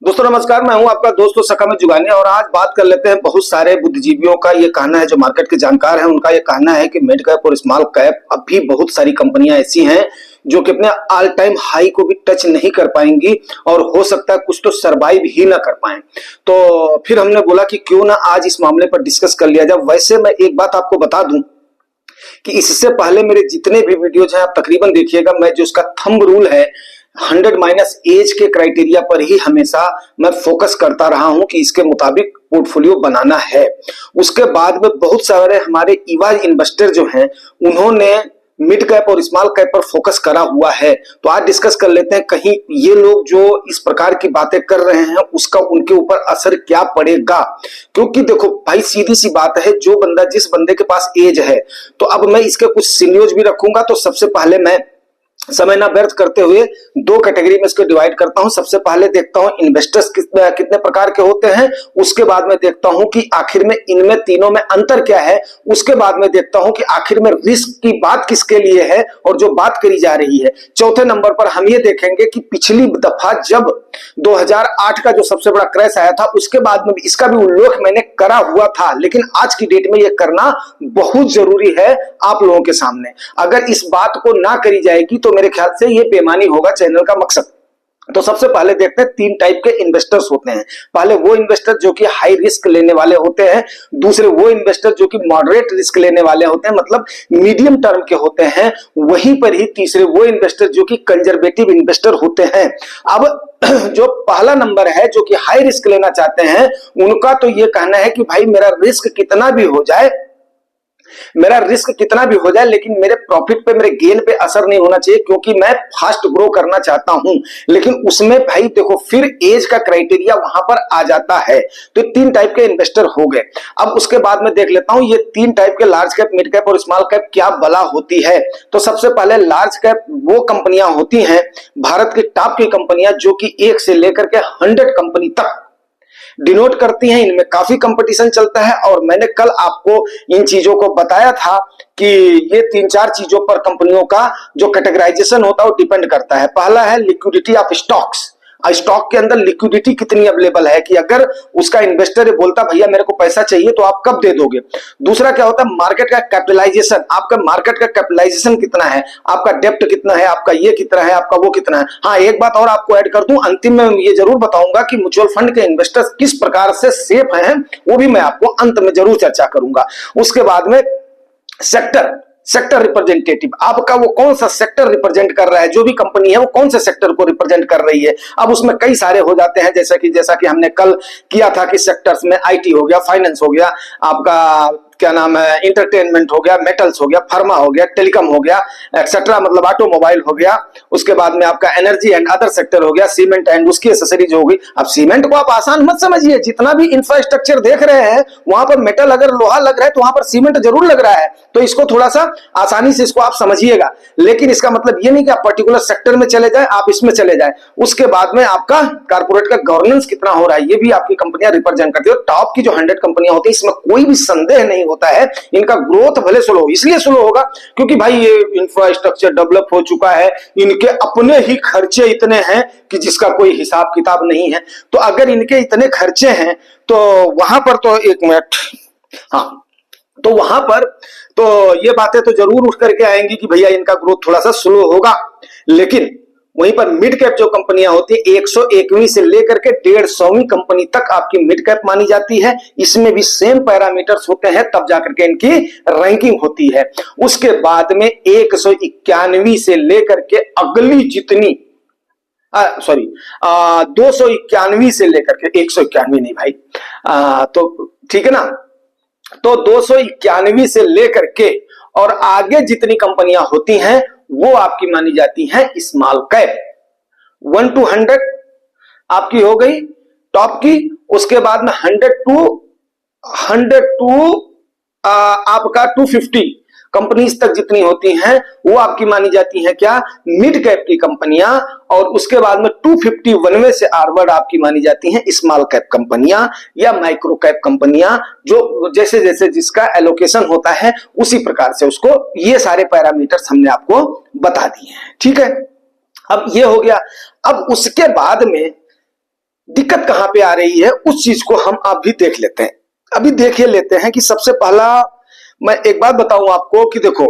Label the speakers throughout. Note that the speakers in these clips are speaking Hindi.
Speaker 1: दोस्तों नमस्कार, मैं हूं आपका दोस्त सकमित जुगानी और आज बात कर लेते हैं। बहुत सारे बुद्धिजीवियों का ये कहना है, जो मार्केट के जानकार हैं उनका ये कहना है कि मिड कैप और स्मॉल कैप अभी बहुत सारी कंपनियां ऐसी हैं जो कि अपने ऑल टाइम हाई को भी टच नहीं कर पाएंगी और हो सकता है कुछ तो सरवाइव ही ना कर पाए। तो फिर हमने बोला कि क्यों ना आज इस मामले पर डिस्कस कर लिया जाए। वैसे मैं एक बात आपको बता दूं कि इससे पहले मेरे जितने भी वीडियोज हैं आप तकरीबन देखिएगा, मैं जो उसका थंब रूल है 100 माइनस एज के क्राइटेरिया पर ही हमेशा मैं फोकस करता रहा हूं कि इसके मुताबिक पोर्टफोलियो बनाना है। उसके बाद में बहुत सारे हमारे युवा इन्वेस्टर जो हैं उन्होंने मिड कैप और स्मॉल कैप पर फोकस करा हुआ है। तो आज डिस्कस कर लेते हैं कहीं ये लोग जो इस प्रकार की बातें कर रहे हैं उसका उनके ऊपर असर क्या पड़ेगा। क्योंकि देखो भाई, सीधी सी बात है, जो बंदा जिस बंदे के पास एज है, तो अब मैं इसके कुछ सिनेरियोज भी रखूंगा। तो सबसे पहले मैं समय ना व्यर्थ करते हुए दो कैटेगरी में इसको डिवाइड करता हूं। सबसे पहले देखता हूं इन्वेस्टर्स कितने प्रकार के होते हैं, उसके बाद में देखता हूं कि आखिर में इनमें तीनों में अंतर क्या है, उसके बाद में देखता हूं कि आखिर में रिस्क की बात किसके लिए है और जो बात करी जा रही है। चौथे नंबर पर हम ये देखेंगे कि पिछली दफा जब 2008 का जो सबसे बड़ा क्रैश आया था उसके बाद में इसका भी उल्लेख मैंने करा हुआ था, लेकिन आज की डेट में यह करना बहुत जरूरी है आप लोगों के सामने। अगर इस बात को ना करी जाएगी तो मेरे ख्याल से ये बेईमानी होगा चैनल का मकसद। तो सबसे पहले देखते हैं तीन टाइप के इन्वेस्टर्स होते हैं। पहले वो इन्वेस्टर जो कि हाई रिस्क लेने वाले होते हैं, दूसरे वो इन्वेस्टर जो कि मॉडरेट रिस्क लेने वाले होते हैं, मतलब मीडियम टर्म के होते हैं, वहीं पर ही तीसरे वो इन्वेस्टर जो कि कंजर्वेटिव इन्वेस्टर होते हैं। अब जो पहला नंबर है जो कि हाई रिस्क लेना चाहते हैं, उनका तो ये कहना है कि भाई मेरा रिस्क कितना भी हो जाए, लेकिन मेरे प्रॉफिट पे, मेरे गेन पे असर नहीं होना चाहिए, क्योंकि मैं फास्ट ग्रो करना चाहता हूं। लेकिन उसमें भाई देखो फिर एज का क्राइटेरिया वहां पर आ जाता है। तो तीन टाइप के इन्वेस्टर हो गए। अब उसके बाद में देख लेता हूं ये तीन टाइप के, लार्ज कैप, मिड कैप और स्मॉल कैप, क्या बला होती है। तो सबसे पहले लार्ज कैप वो कंपनियां होती हैं, भारत की टॉप की कंपनियां, जो कि 1 से लेकर के 100 कंपनी तक डिनोट करती हैं। इनमें काफी कंपटीशन चलता है और मैंने कल आपको इन चीजों को बताया था कि ये 3-4 चीजों पर कंपनियों का जो कैटेगराइजेशन होता है वो डिपेंड करता है। पहला है लिक्विडिटी ऑफ स्टॉक्स, स्टॉक के अंदर लिक्विडिटी कितनी अवेलेबल है, कि अगर उसका इन्वेस्टर बोलता भैया मेरे को पैसा चाहिए तो आप कब दे दोगे। दूसरा क्या होता है, मार्केट का कैपिटलाइजेशन, आपका मार्केट का कैपिटलाइजेशन कितना है, आपका डेप्ट कितना है, आपका ये कितना है, आपका वो कितना है। हाँ, एक बात और आपको ऐड कर दूं, अंतिम में ये जरूर बताऊंगा कि म्यूचुअल फंड के इन्वेस्टर्स किस प्रकार से सेफ हैं, वो भी मैं आपको अंत में जरूर चर्चा करूंगा। उसके बाद में सेक्टर रिप्रेजेंटेटिव, आपका वो कौन सा सेक्टर रिप्रेजेंट कर रहा है, जो भी कंपनी है वो कौन से सेक्टर को रिप्रेजेंट कर रही है। अब उसमें कई सारे हो जाते हैं, जैसा कि हमने कल किया था कि सेक्टर्स में आईटी हो गया, फाइनेंस हो गया, आपका क्या नाम है, इंटरटेनमेंट हो गया, मेटल्स हो गया, फार्मा हो गया, टेलीकॉम हो गया, एक्सेट्रा, मतलब ऑटोमोबाइल हो गया। उसके बाद में आपका एनर्जी एंड अदर सेक्टर हो गया, सीमेंट एंड उसकी एसेसरीज हो गई। अब सीमेंट को आप आसान मत समझिए, जितना भी इंफ्रास्ट्रक्चर देख रहे हैं वहां पर मेटल, अगर लोहा लग रहा है तो वहां पर सीमेंट जरूर लग रहा है। तो इसको थोड़ा सा आसानी से इसको आप समझिएगा, लेकिन इसका मतलब ये नहीं कि आप पर्टिकुलर सेक्टर में चले जाए, आप इसमें चले जाए। उसके बाद में आपका कारपोरेट का गवर्नेंस कितना हो रहा है, ये भी आपकी कंपनियां रिप्रेजेंट करती है। टॉप की जो 100 कंपनियां होती है, इसमें कोई भी संदेह नहीं होता है, इनका ग्रोथ भले स्लो, इसलिए स्लो होगा क्योंकि भाई ये इंफ्रास्ट्रक्चर डेवलप हो चुका है, इनके अपने ही खर्चे इतने हैं कि जिसका कोई हिसाब किताब नहीं है। तो अगर इनके इतने खर्चे हैं तो वहां पर तो एक मिनट, हाँ, तो वहां पर तो ये बातें तो जरूर उठ करके आएंगी कि भैया इनका ग्रोथ थोड़ा सा स्लो होगा। लेकिन वहीं पर मिड कैप जो कंपनियां होती है, 101वीं से लेकर के 150वीं कंपनी तक आपकी मिड कैप मानी जाती है। इसमें भी सेम पैरामीटर्स होते हैं, तब जाकर के इनकी रैंकिंग होती है। उसके बाद में 191वीं से लेकर के अगली जितनी 291वीं से लेकर के, 191वीं नहीं भाई, तो ठीक है ना, तो 291वीं से लेकर के और आगे जितनी कंपनियां होती हैं वो आपकी मानी जाती हैं स्मॉल कैप। 1 to 100 आपकी हो गई टॉप की। उसके बाद में 100 टू आपका 250 कंपनीज तक जितनी होती हैं वो आपकी मानी जाती हैं क्या, मिड कैप की कंपनियां। और उसके बाद में 251वें से आरवर्ड आपकी मानी जाती हैं स्मॉल कैप कंपनियां या माइक्रो कैप कंपनियां, जो जैसे जैसे जिसका एलोकेशन होता है उसी प्रकार से उसको, ये सारे पैरामीटर्स हमने आपको बता दिए हैं। ठीक है, अब ये हो गया। अब उसके बाद में दिक्कत कहां पे आ रही है उस चीज को हम आप भी देख लेते हैं। अभी देखिए लेते हैं कि सबसे पहला मैं एक बात बताऊं आपको कि देखो,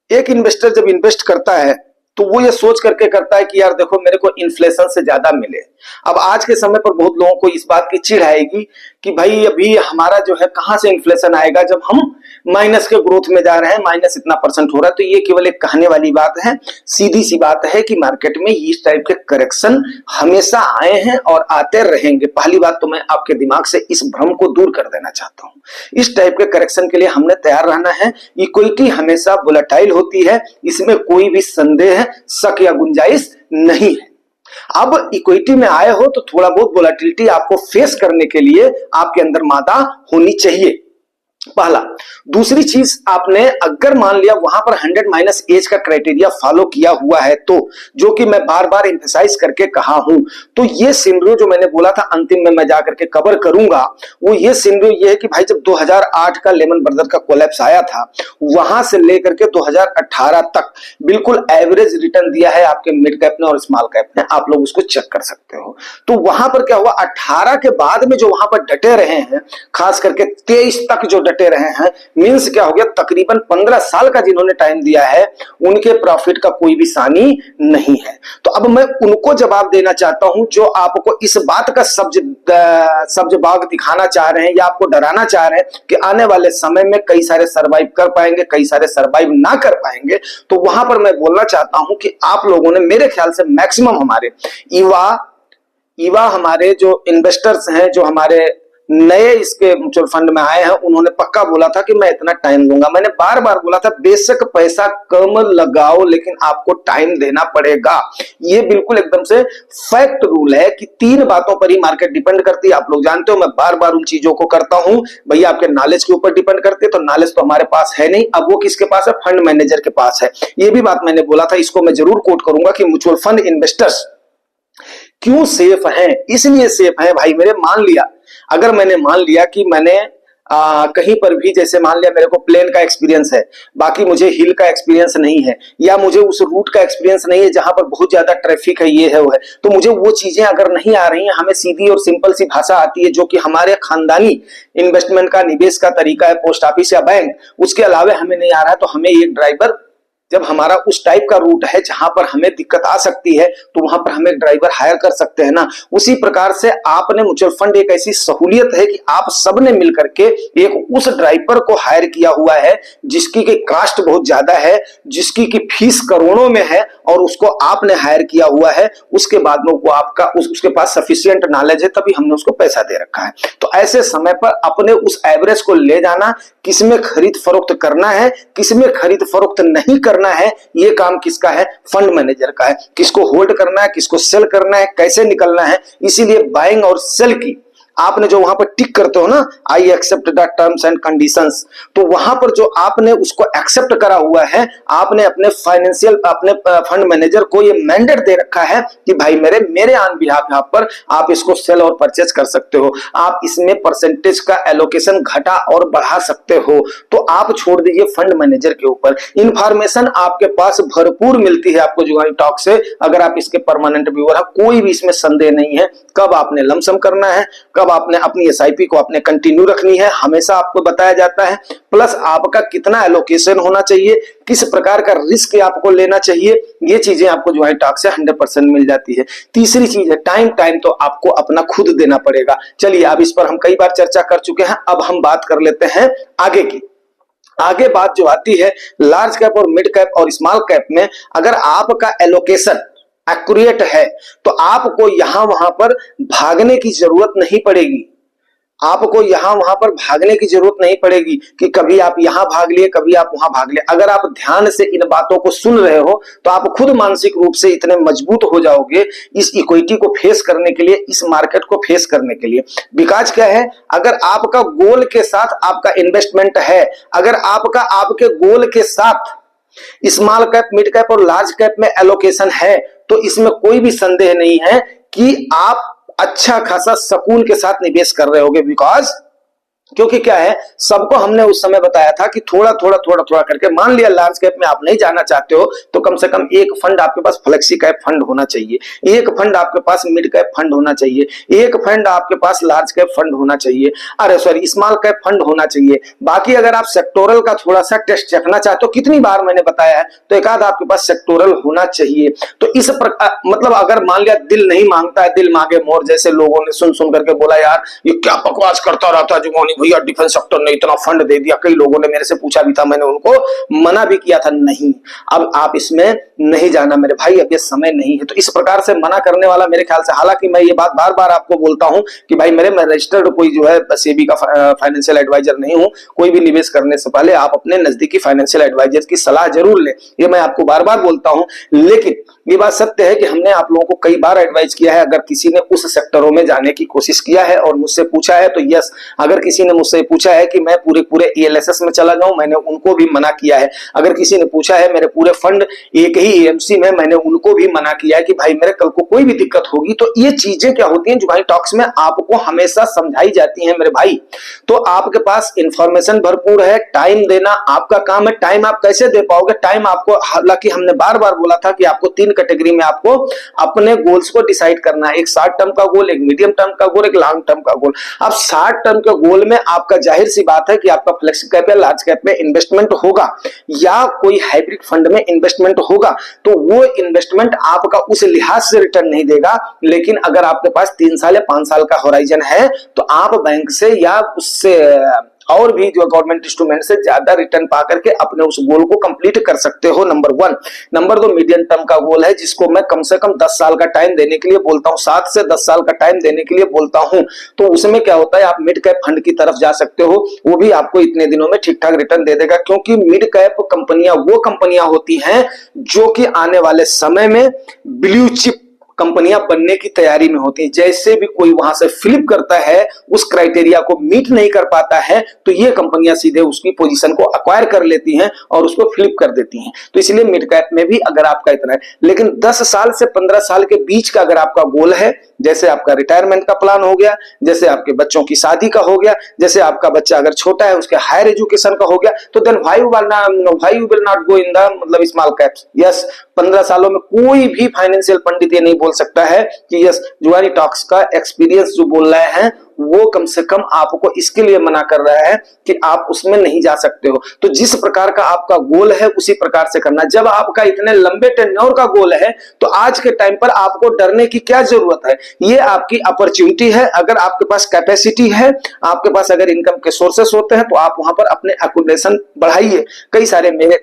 Speaker 1: एक इन्वेस्टर जब इन्वेस्ट करता है तो वो ये सोच करके करता है कि यार देखो मेरे को इन्फ्लेशन से ज्यादा मिले। अब आज के समय पर बहुत लोगों को इस बात की चिढ़ आएगी कि भाई अभी हमारा जो है कहां से इन्फ्लेशन आएगा जब हम माइनस के ग्रोथ में जा रहे हैं, माइनस इतना परसेंट हो रहा है। तो ये केवल एक कहने वाली बात है, सीधी सी बात है कि मार्केट में इस टाइप के करेक्शन हमेशा आए हैं और आते रहेंगे। पहली बात तो मैं आपके दिमाग से इस भ्रम को दूर कर देना चाहता हूं। इस टाइप के करेक्शन के लिए हमने तैयार रहना है। इक्विटी हमेशा वोलेटाइल होती है, इसमें कोई भी संदेह, शक या गुंजाइश नहीं है। अब इक्विटी में आए हो तो थोड़ा बहुत वोलेटिलिटी आपको फेस करने के लिए आपके अंदर मादा होनी चाहिए, पहला। दूसरी चीज, आपने अगर मान लिया वहां पर 100 माइनस एज का क्राइटेरिया फॉलो किया हुआ है तो, जो कि मैं बार बार एम्फेसाइज करके कहा हूं, तो ये सिनेरियो जो मैंने बोला था अंतिम में मैं जाकर के कवर करूंगा, वो ये सिनेरियो ये है कि भाई जब 2008 का लेमन ब्रदर का कोलैप्स आया था, वहां से लेकर के 2018 तक बिल्कुल एवरेज रिटर्न दिया है आपके मिड कैप ने और स्मॉल कैप ने, आप लोग उसको चेक कर सकते हो। तो वहां पर क्या हुआ, 18 के बाद में जो वहां पर डटे रहे हैं, खास करके 23 तक जो डटे रहे हैं, मींस क्या हो गया, तकरीबन 15 साल का जिन्होंने टाइम दिया है उनके प्रॉफिट का कोई भी सानी नहीं है। तो अब मैं उनको जवाब देना चाहता हूं जो आपको इस बात का सब्ज बाग दिखाना चाह रहे हैं या आपको डराना चाह रहे हैं कि आने वाले समय में कई सारे सरवाइव कर पाएंगे, कई सारे सरवाइव ना कर पाएंगे। तो वहां पर मैं बोलना चाहता हूं कि आप लोगों ने, मेरे ख्याल से मैक्सिमम हमारे ईवा हमारे जो इन्वेस्टर्स हैं, जो हमारे नए इसके म्यूचुअल फंड में आए हैं, उन्होंने पक्का बोला था कि मैं इतना टाइम दूंगा। मैंने बार बार बोला था बेशक पैसा कम लगाओ लेकिन आपको टाइम देना पड़ेगा। ये बिल्कुल एकदम से फैक्ट रूल है कि 3 बातों पर ही मार्केट डिपेंड करती है। आप लोग जानते हो मैं बार बार उन चीजों को करता हूं, भैया आपके नॉलेज के ऊपर डिपेंड करती है। तो नॉलेज तो हमारे पास है नहीं, अब वो किसके पास है, फंड मैनेजर के पास है। ये भी बात मैंने बोला था, इसको मैं जरूर कोट करूंगा कि म्यूचुअल फंड इन्वेस्टर्स क्यों सेफ हैं। इसलिए सेफ हैं भाई मेरे, अगर मैंने मान लिया कि मैंने कहीं पर भी, जैसे मान लिया मेरे को प्लेन का एक्सपीरियंस है, बाकी मुझे हिल का एक्सपीरियंस नहीं है, या मुझे उस रूट का एक्सपीरियंस नहीं है जहां पर बहुत ज्यादा ट्रैफिक है, ये है वो है, तो मुझे वो चीजें अगर नहीं आ रही हैं, हमें सीधी और सिंपल सी भाषा आती है जो कि हमारे खानदानी इन्वेस्टमेंट का, निवेश का तरीका है, पोस्ट ऑफिस या बैंक, उसके अलावा हमें नहीं आ रहा है, तो हमें एक ड्राइवर, जब हमारा उस टाइप का रूट है जहां पर हमें दिक्कत आ सकती है तो वहां पर हम एक ड्राइवर हायर कर सकते हैं ना। उसी प्रकार से आपने म्यूचुअल फंड एक ऐसी सहूलियत है कि आप सबने मिलकर के एक उस ड्राइवर को हायर किया हुआ है जिसकी की कास्ट बहुत ज्यादा है, जिसकी की फीस करोड़ों में है, और उसको आपने हायर किया हुआ है। उसके बाद में वो आपका उसके पास सफिशिएंट नॉलेज है, तभी हमने उसको पैसा दे रखा है। तो ऐसे समय पर अपने उस एवरेज को ले जाना, किसमें खरीद फरोख्त करना है, किसमें खरीद फरोख्त नहीं करना है, ये काम किसका है, फंड मैनेजर का है। किसको होल्ड करना है, किसको सेल करना है, कैसे निकलना है। इसीलिए बाइंग और सेल की आपने जो वहां पर टिक करते हो ना, I accept the terms and conditions, तो वहां पर जो आपने उसको एक्सेप्ट करा हुआ है, आपने अपने फाइनेंशियल, अपने फंड मैनेजर को ये मैंडेट दे रखा है कि भाई मेरे ऑन बिहाफ यहाँ पर आप इसको सेल और परचेज कर सकते हो, आप इसमें परसेंटेज का एलोकेशन घटा और बढ़ा सकते हो। तो आप छोड़ दीजिए फंड मैनेजर के ऊपर, इंफॉर्मेशन आपके पास भरपूर मिलती है आपको जुगानी टॉक से। अगर आप इसके परमानेंट व्यूअर है, कोई भी इसमें संदेह नहीं है। कब आपने लमसम करना है, कब आपने अपनी एसआईपी को आपने कंटिन्यू रखनी है, हमेशा आपको बताया जाता है। प्लस आपका कितना एलोकेशन होना चाहिए, किस प्रकार का रिस्क आपको लेना चाहिए, ये चीजें आपको जो है टॉक से 100% मिल जाती है। तीसरी चीज है टाइम तो आपको अपना खुद देना पड़ेगा। चलिए अब इस पर हम कई बार चर्चा कर चुके हैं, अब हम बात कर लेते हैं आगे की। आगे बात जो आती है लार्ज कैप और मिड कैप और स्मॉल कैप में, अगर आपका एलोकेशन एक्यूरेट है तो आपको यहां वहां पर भागने की जरूरत नहीं पड़ेगी। आपको यहां वहां पर भागने की जरूरत नहीं पड़ेगी कि कभी आप यहां भाग लिए, कभी आप वहां भाग लिए। अगर आप ध्यान से इन बातों को सुन रहे हो तो आप खुद मानसिक रूप से इतने मजबूत हो जाओगे इस इक्विटी को फेस करने के लिए, इस मार्केट को फेस करने के लिए। बिकॉज क्या है, अगर आपका गोल के साथ आपका इन्वेस्टमेंट है, अगर आपके गोल के साथ स्मॉल कैप, मिड कैप और लार्ज कैप में एलोकेशन है, तो इसमें कोई भी संदेह नहीं है कि आप अच्छा खासा सुकून के साथ निवेश कर रहे होगे। बिकॉज क्योंकि क्या है, सबको हमने उस समय बताया था कि थोड़ा थोड़ा थोड़ा थोड़ा करके, मान लिया लार्ज कैप में आप नहीं जाना चाहते हो तो कम से कम एक फंड आपके पास फ्लेक्सी कैप फंड होना चाहिए, एक फंड आपके पास मिड कैप फंड होना चाहिए, एक फंड आपके पास लार्ज कैप फंड होना चाहिए, अरे सॉरी स्मॉल कैप फंड होना चाहिए। बाकी अगर आप सेक्टोरल का थोड़ा सा टेस्ट चखना चाहते हो, कितनी बार मैंने बताया है, तो एक आध आपके पास सेक्टोरल होना चाहिए। तो इस मतलब अगर मान लिया दिल नहीं मांगता है, दिल मांगे मोर, जैसे लोगों ने सुन सुन करके बोला यार ये क्या बकवास करता रहता है जुगौनी भैया, डिफेंस सेक्टर ने इतना फंड दे दिया, कई लोगों ने मेरे से पूछा भी था, मैंने उनको मना भी किया था, नहीं अब आप इसमें नहीं जाना मेरे भाई, अब ये समय नहीं है। तो इस प्रकार से मना करने वाला मेरे ख्याल से, हालांकि मैं ये बात बार बार आपको बोलता हूं कि भाई मैं रजिस्टर्ड कोई जो है सेबी का फाइनेंशियल एडवाइजर नहीं हूं, कोई भी निवेश करने से पहले आप अपने नजदीकी फाइनेंशियल एडवाइजर की सलाह जरूर लें, ये मैं आपको बार बार बोलता हूं। लेकिन ये बात सत्य है कि हमने आप लोगों को कई बार एडवाइस किया है, अगर किसी ने उस सेक्टरों में जाने की कोशिश किया है और मुझसे पूछा है तो यस, अगर किसी ने मुझसे पूछा है कि मैं पूरे एएलएसएस में चला जाऊं, मैंने उनको भी मना किया है। अगर किसी ने पूछा है मेरे पूरे फंड एक ही एएमसी में, मैंने उनको भी मना किया है कि भाई मेरे कल को कोई भी दिक्कत होगी। तो ये चीजें क्या होती हैं जुगानी टॉक्स में आपको हमेशा समझाई जाती हैं मेरे भाई। तो आपके पास इंफॉर्मेशन भरपूर है, टाइम देना आपका काम है। टाइम आप कैसे दे पाओगे? टाइम आपको, हालांकि हमने बार बार बोला था कि आपको 3 कैटेगरी में आपको अपने गोल्स को डिसाइड करना है, एक शॉर्ट टर्म का गोल, एक मीडियम टर्म का गोल, एक लॉन्ग टर्म का गोल। अब शॉर्ट टर्म के गोल में आपका जाहिर सी बात है कि आपका फ्लेक्सी कैप या लार्ज कैप में इन्वेस्टमेंट होगा या कोई हाइब्रिड फंड में इन्वेस्टमेंट होगा, तो वो इन्वेस्टमेंट आपका उस लिहाज से रिटर्न नहीं देगा। लेकिन अगर आपके पास 3 साल या 5 साल का होराइजन है तो आप बैंक से या उससे और भी जो गवर्नमेंट इंस्ट्रूमेंट से ज्यादा रिटर्न पा करके अपने उस गोल को कंप्लीट कर सकते हो, नंबर 1। नंबर 2 मीडियम टर्म का गोल है, जिसको मैं कम से कम 10 साल का टाइम देने के लिए बोलता हूं, 7 से 10 साल का टाइम देने के लिए बोलता हूं। तो उसमें क्या होता है, आप मिड कैप फंड की तरफ जा सकते हो, वो भी आपको इतने दिनों में ठीक ठाक रिटर्न दे देगा, क्योंकि मिड कैप कंपनियां वो कंपनियां होती हैं जो कि आने वाले समय में ब्लू चिप कंपनियां बनने की तैयारी में होती हैं। जैसे भी कोई वहां से फ्लिप करता है, उस क्राइटेरिया को मीट नहीं कर पाता है, तो ये कंपनियां सीधे उसकी पोजीशन को अक्वायर कर लेती हैं और उसको फ्लिप कर देती हैं। तो इसलिए मिड कैप में भी अगर आपका इतना है, लेकिन 10 साल से 15 साल के बीच का अगर आपका गोल है, जैसे आपका रिटायरमेंट का प्लान हो गया, जैसे आपके बच्चों की शादी का हो गया, जैसे आपका बच्चा अगर छोटा है उसके हायर एजुकेशन का हो गया, तो then why you will not go in the मतलब स्मॉल कैप्स। यस, 15 सालों में कोई भी फाइनेंशियल पंडित ये नहीं बोल सकता है कि यस जुगानी टॉक्स का एक्सपीरियंस जो बोल रहे हैं वो कम से कम आपको इसके लिए मना कर रहा है कि आप उसमें नहीं जा सकते हो। तो जिस प्रकार का आपका गोल है उसी प्रकार से करना। जब आपका इतने लंबे टेन्योर का गोल है तो आज के टाइम पर आपको डरने की क्या जरूरत है? ये आपकी अपॉर्चुनिटी है। अगर आपके पास कैपेसिटी है, आपके पास अगर इनकम के सोर्सेस होते हैं, तो आप वहां पर अपने एक्यूमुलेशन बढ़ाइए। कई सारे मेरे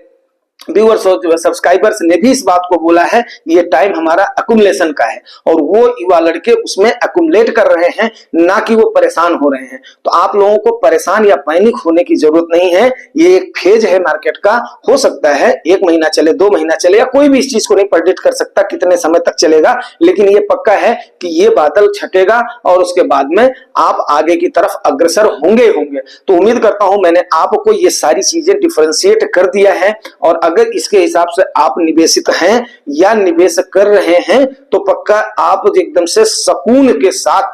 Speaker 1: व्यूअर्स और सब्सक्राइबर्स ने भी इस बात को बोला है, ये टाइम हमारा एक्यूमुलेशन का है, और वो युवा लड़के उसमें एक्यूमुलेट कर रहे हैं, ना कि वो परेशान हो रहे हैं। तो आप लोगों को परेशान या पैनिक होने की जरूरत नहीं है। ये एक फेज है मार्केट का, हो सकता है 1 महीना चले, 2 महीना चले, या कोई भी इस चीज को नहीं प्रेडिक्ट कर सकता कितने समय तक चलेगा, लेकिन ये पक्का है कि ये बादल छटेगा और उसके बाद में आप आगे की तरफ अग्रसर होंगे। तो उम्मीद करता हूं मैंने आपको ये सारी चीजें डिफरेंशिएट कर दिया है, और अगर इसके हिसाब से आप निवेशित हैं या निवेश कर रहे हैं तो पक्का आप एकदम से सुकून के साथ,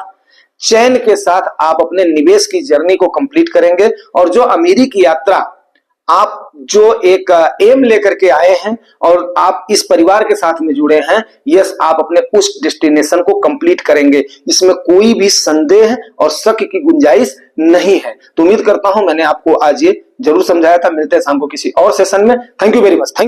Speaker 1: चैन के साथ आप अपने निवेश की जर्नी को कंप्लीट करेंगे। और जो अमीरी की यात्रा आप जो एक एम लेकर के आए हैं और आप इस परिवार के साथ में जुड़े हैं, यस, आप अपने उस डेस्टिनेशन को कंप्लीट करेंगे, इसमें कोई भी संदेह और शक की गुंजाइश नहीं है। तो उम्मीद करता हूं मैंने आपको आज ये जरूर समझाया था। मिलते हैं शाम को किसी और सेशन में। Thank you very much. Thank